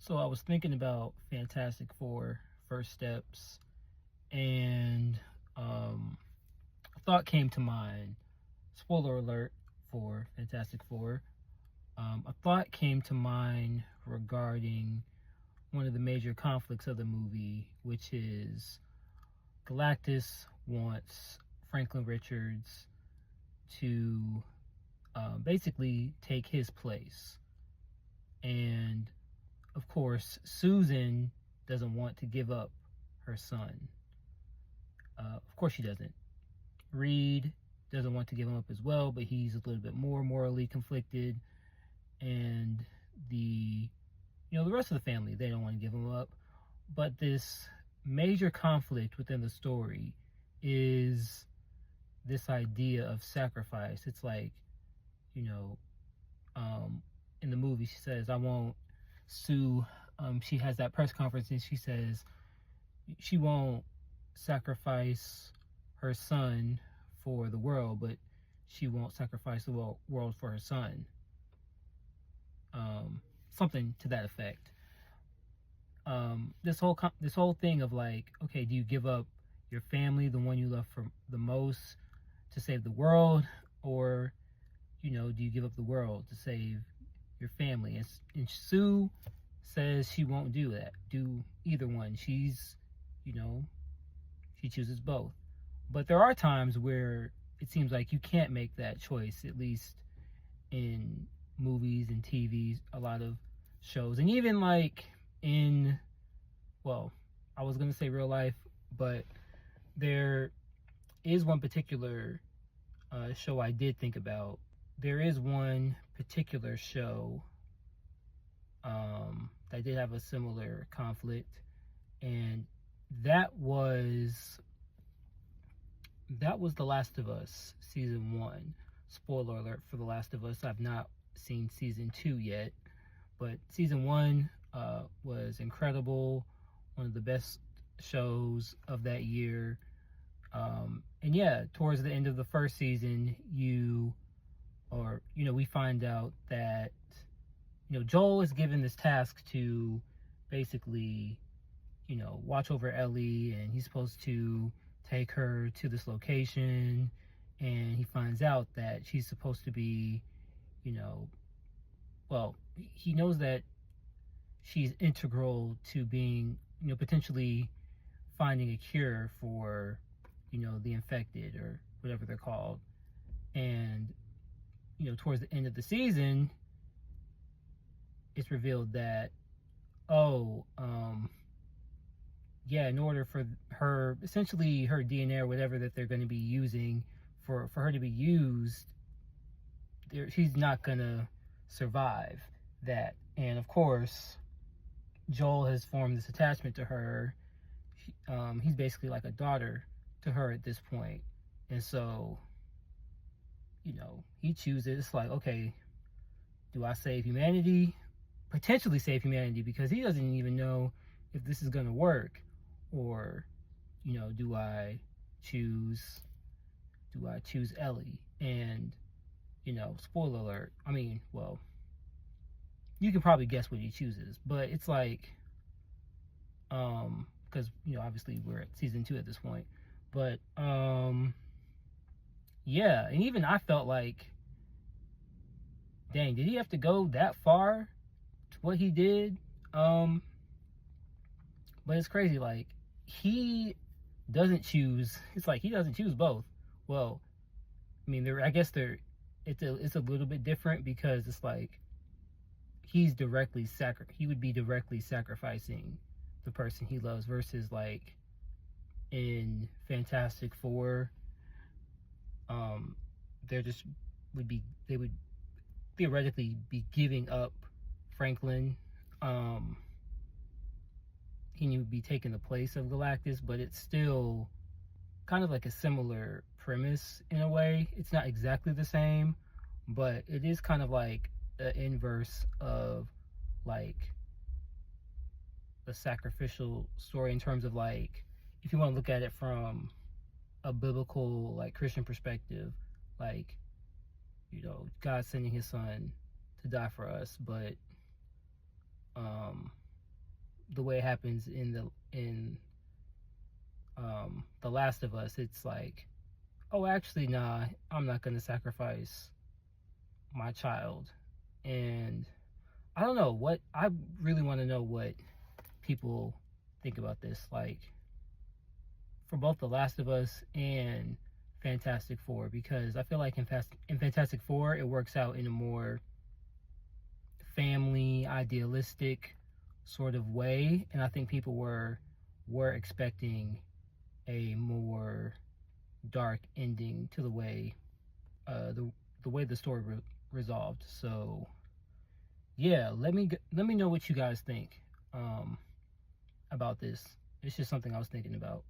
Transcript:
So I was thinking about Fantastic Four First Steps, and a thought came to mind. Spoiler alert for Fantastic Four. A thought came to mind regarding one of the major conflicts of the movie, which is Galactus wants Franklin Richards to basically take his place. And of course, Susan doesn't want to give up her son. Of course, she doesn't. Reed doesn't want to give him up as well, but he's a little bit more morally conflicted. And the rest of the family, they don't want to give him up. But this major conflict within the story is this idea of sacrifice. It's like, you know, in the movie, she says, I won't sue. She has that press conference and she says she won't sacrifice her son for the world, but she won't sacrifice the world for her son. Something to that effect. This whole thing of like, okay, do you give up your family, the one you love for the most, to save the world, or do you give up the world to save your family? And Sue says she won't do either one. She chooses both. But there are times where it seems like you can't make that choice, at least in movies and TVs, a lot of shows, and even like in, well, I was gonna say real life, but there is one particular show I did think about. There is one particular show that did have a similar conflict, and that was The Last of Us season 1. Spoiler alert for The Last of Us. I've not seen season 2 yet, but season 1 was incredible, one of the best shows of that year. And yeah, towards the end of the first season, we find out that Joel is given this task to basically watch over Ellie, and he's supposed to take her to this location, and he finds out that she's supposed to be, he knows that she's integral to being, potentially finding a cure for, the infected or whatever they're called. And, towards the end of the season, it's revealed that, in order for her, essentially her DNA or whatever that they're going to be using for her to be used, she's not going to survive that. And of course, Joel has formed this attachment to her. He's basically like a daughter to her at this point. And so, he chooses, it's like, okay, do I save humanity? Potentially save humanity, because he doesn't even know if this is going to work. Or, do I choose Ellie? And, spoiler alert. I mean, well, you can probably guess what he chooses, but it's like, because, obviously we're at season 2 at this point. But, yeah, and even I felt like, dang, did he have to go that far to what he did? But it's crazy, like, he doesn't choose, it's like he doesn't choose both. Well, I mean, it's a little bit different, because it's like he would be directly sacrificing the person he loves, versus like in Fantastic Four, they would theoretically be giving up Franklin. He would be taking the place of Galactus, but it's still kind of like a similar premise in a way. It's not exactly the same, but it is kind of like the inverse of like the sacrificial story, in terms of like, if you want to look at it from a biblical, like, Christian perspective, like, God sending his son to die for us. But the way it happens in The Last of Us. It's like, oh, actually, nah, I'm not gonna sacrifice my child. And I don't know what I really want to know what people think about this. Like, for both The Last of Us and Fantastic Four, because I feel like in Fantastic Four it works out in a more family idealistic sort of way, and I think people were expecting a more dark ending to the way the way the story resolved. So yeah, let me know what you guys think about this. It's just something I was thinking about.